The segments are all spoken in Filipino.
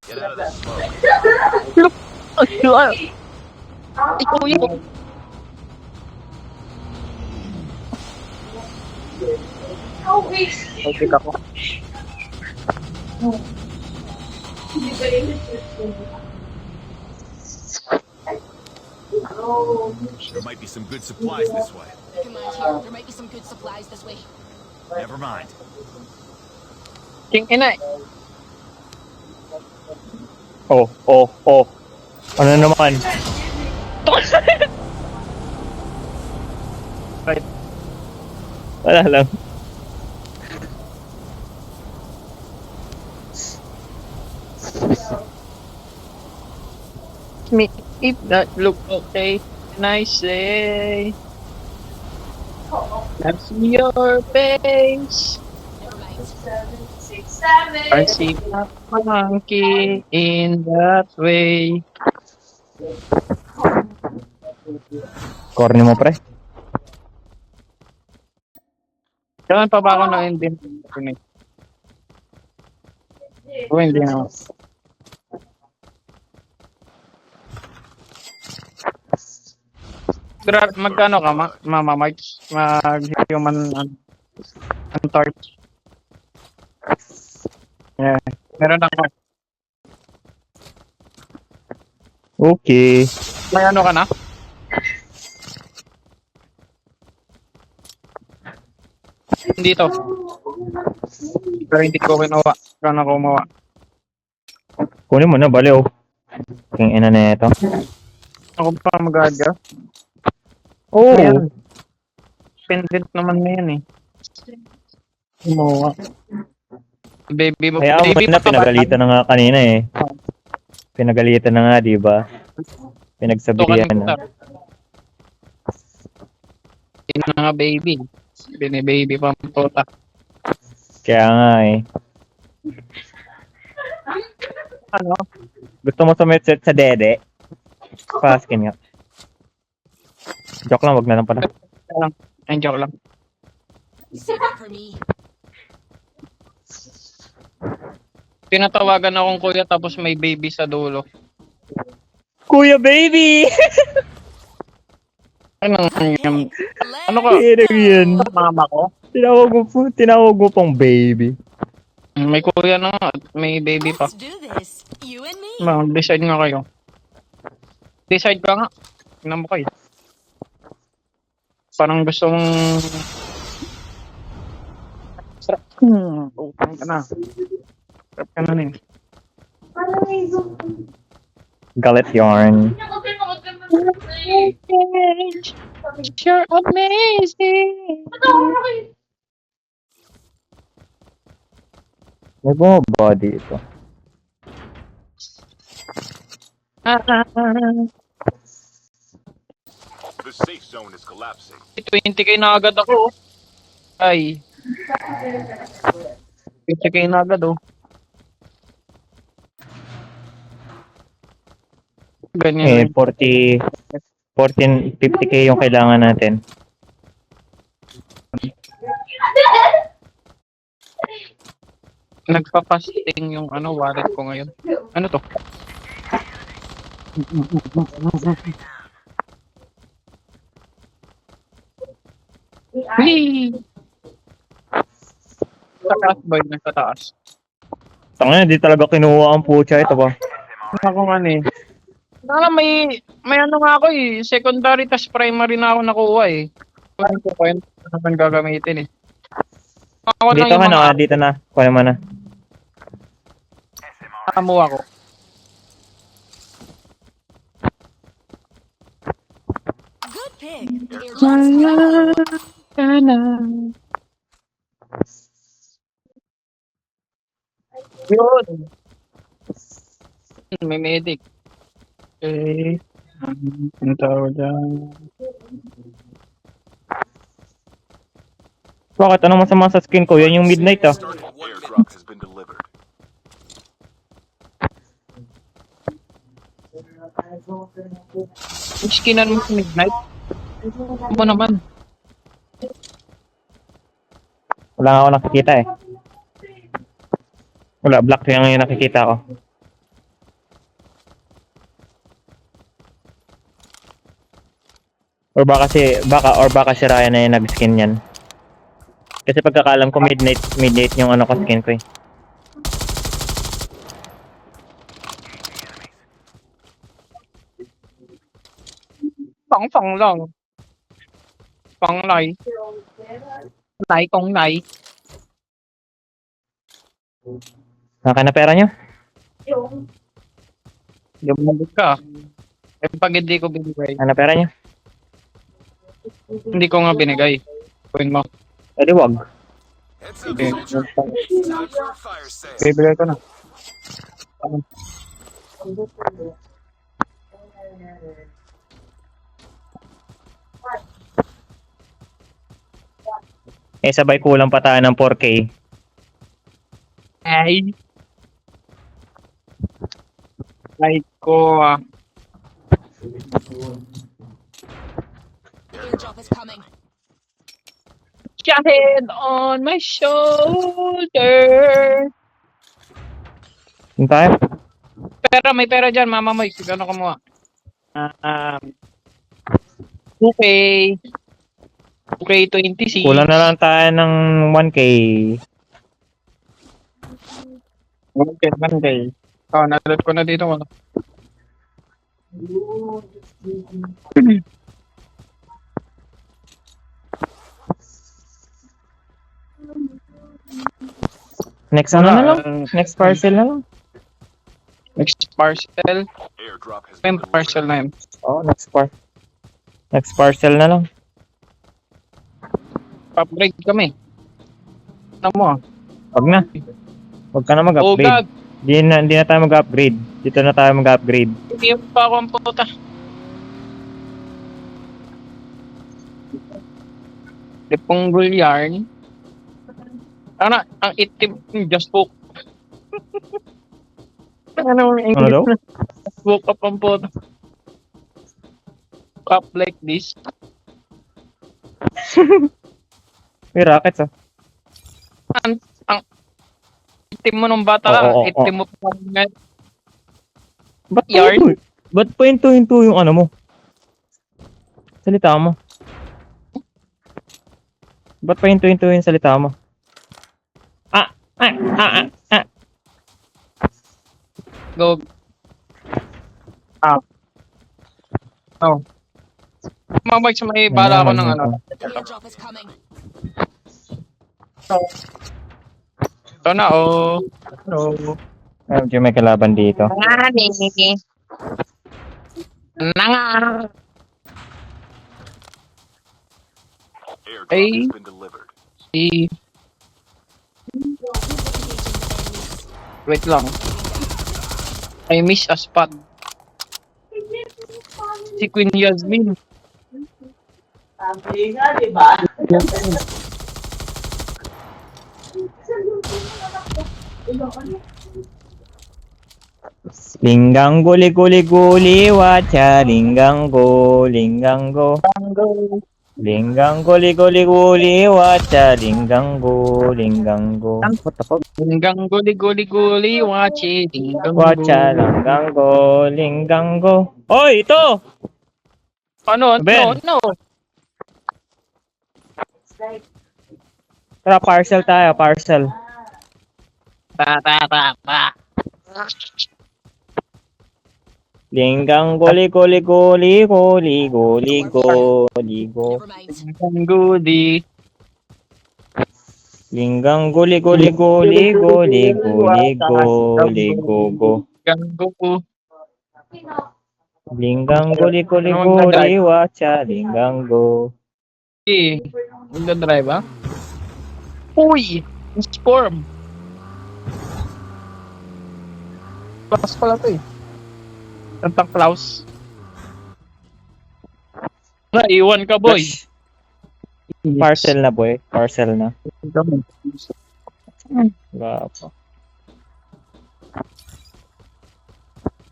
Get out of the smoke. Look! Ikaw yun. Okay ako. There might be some good supplies this way. Command here. There might be some good supplies this way. Never mind. King ina. Oh. Ano naman? Right. Wala lang. Me, if that look okay, and I say, let's see your face. Never mind. I see a monkey in that way. Corny mo, pre. Kailan pa ba ako na hindi? O hindi na. Magkano ka, Mama March? Mag-human torch. Yeah. Meron ako. Okay. May ano ka na? Hindi to. Pero hindi ko kinuha. Ikaw na kumuha. Kunin mo na, baliw. King ina na ito. Ako pa mag-aga. Oh. Ayan. Pendant naman na yan eh. Kumuha. Baby mo. Kaya mo Baby na pa ba? pinagalitan na nga kanina eh. Pinagalitan na nga, di ba? Pinagsabihan na. Yun na nga baby. Bini-baby pa ang tota. Kaya nga eh. Ano? Gusto mo sumitsit sa dede? Paskin nga. Joke lang, wag na lang pala. Ay, joke lang. Save it for me. Tinatawagan akong kuya tapos may baby sa dulo. Kuya baby! Ano yan? Ano ka? Sino yun? Mama ko? Tinawag mo pang baby. May kuya na nga. May baby pa. Let's do this. You and me. Decide nga kayo. Decide ka nga. Tingnan mo kayo. Parang gusto mong... Sarap. Utang ka na. Sarap ka na rin. Galit yarn. You're amazing. May bumaba dito. The safe zone is collapsing. 20k na agad ako. Ay. 20k na agad oh. Ganyan. 50k yung kailangan natin. Nagpa-fasting yung wallet ko ngayon. Ano to? Whee! Sa taas boy, nasa taas. Tangina, di talaga kinuha ang pucha ito ba? Ako nga eh. Sana may ano nga ako eh. Secondary tas primary na ako nakuha eh. Ano ko pa yun? Ano man gagamitin eh. Ako lang Dito yung ka na, mga dito na. Kuha mo na. amo ako. Good pick. Airbots Yun. May medic. Okay. Ano tawag dyan? Bakit? Anong masama sa skin ko? Yan yung midnight ah. Airdrop has been delivered. Skinan mo sa midnight? Ano mo naman? Wala nga ako nakikita eh. Wala, black lang yung nakikita ko. Or baka si Ryan na yung nag-skin yan. Kasi pagkakalam ko midnight yung ano ko skin ko eh. Pang lang. Pang lay. Lay kong lay. Naka na pera nyo? Lumabot ka. Eh, pag hindi ko binigay. Naka na pera nyo? Hindi ko nga binigay. Gawin mo. Eh di wag. Heads up, Okay. soldier. Time for a fire sale. Bibigay ko na. Eh sabay kulang pa tayo ng 4K. Ay. Like ko Airdrop is coming. Shahid on my shoulder. Yung tayo? Pera, may pera dyan. Mama mo, sigano ka mo. 2K. 2K 26. Kulang na lang tayo ng 1K. 1K. Oh, nalot ko na dito. Wala. Next ano na lang? Next parcel na lang? Next parcel. Airdrop has May been delivered. parcel na yun. Oh, next parcel na lang. Pa-upgrade kami. Ano mo? Wag na. Wag ka na Oh, mag-upgrade. God. Hindi na tayo mag-upgrade. Dito na tayo mag-upgrade. Hindi pa ako ang puta. Lipunggol yarn. Ano, ang itim. Just book. Ano ang Ano daw? Just book up ang puta. Cup like this. May rockets ah. Ang itim mo nung bata ka. Oo. Itim mo pa ngayon. Ba't Yarn? Ba't pahinto-hinto yung ano mo? Salita mo. Ba't pahinto-hinto yung salita mo? Go. Oh. Mamay sa may bala ako ng ano. Airdrop is coming. Ito na, oh. Hello. Medyo may kalaban dito. Nani. Nanga. Airdrop Hey. has been delivered. Wait lang. I miss a spot. Si Queen Yasmin. Sabi nga, di ba? Linggang guli wacha linggang go. Linggang guli wacha linggang go. What the fuck? Hanggang guli, wachi. Wacha linggang go. Oy, ito! Ano? Ben. No. Tara, parcel tayo, parcel. Ta. Linggang guli go. Never mind. Hanggang guli. Linggang guli go. Hanggang go. Linggang guli wacha linggang go. Okay. Magdadrive, ha? Uy! Storm! Klaus pala to eh. Santa Claus. Naiwan ka, boy. Parcel na boy, parcel na. Wala pa.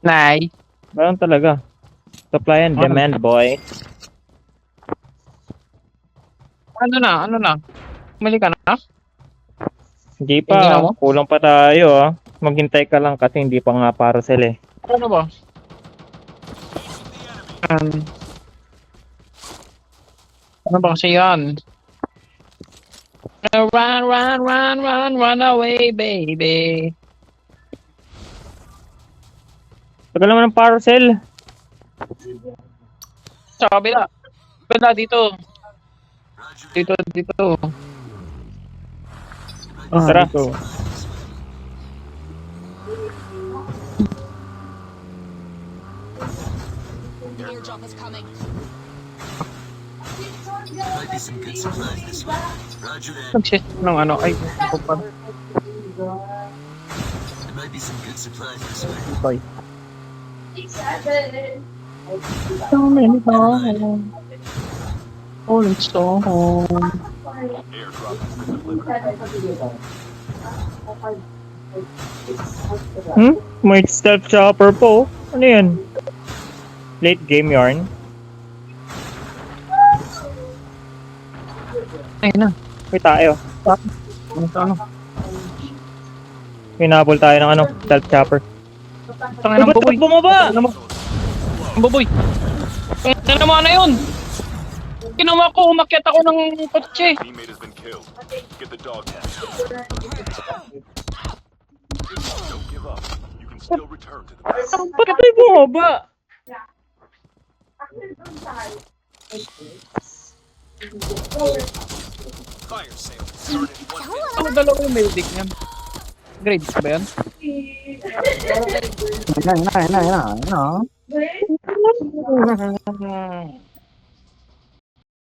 Nay. Meron talaga. Supply and demand boy. Ano na? Mali ka na? Hindi Hindi na pa, mo? kulang pa tayo ah. Maghintay ka lang kasi hindi pa nga parcel eh. Ano ba? Ano ba kasi yan? Run, run, run, run, run away, baby. Tagal naman ng parcel. Sa kabila. Kabila, dito. Dito, dito. Tara. Dito. Airdrop is coming. Might be some good supplies this way. Roger that. Nagsis ng ano, ay, ito pa. There might be some good supplies this way. Sorry. So many times. Rolling Stone. Airdrop has been delivered. May stealth chopper po. Ano yan? Late game yarn. Ay na. May tayo. Ano to, ano? Hinabol tayo ng ano, stealth chopper. Tangin ng Ba't buboy. bumaba? Ano mo? Ang buboy. Tangin naman na yun. Ginawa ko, umakyat ako ng kotse. Teammate has been killed. Get the dog tag. Don't give up. You can still return to the base. Bakit tayo bumaba? Fire sale. Start in 1 minute. Ano dalawa yung medic niyan? Grade ba yan? Yan.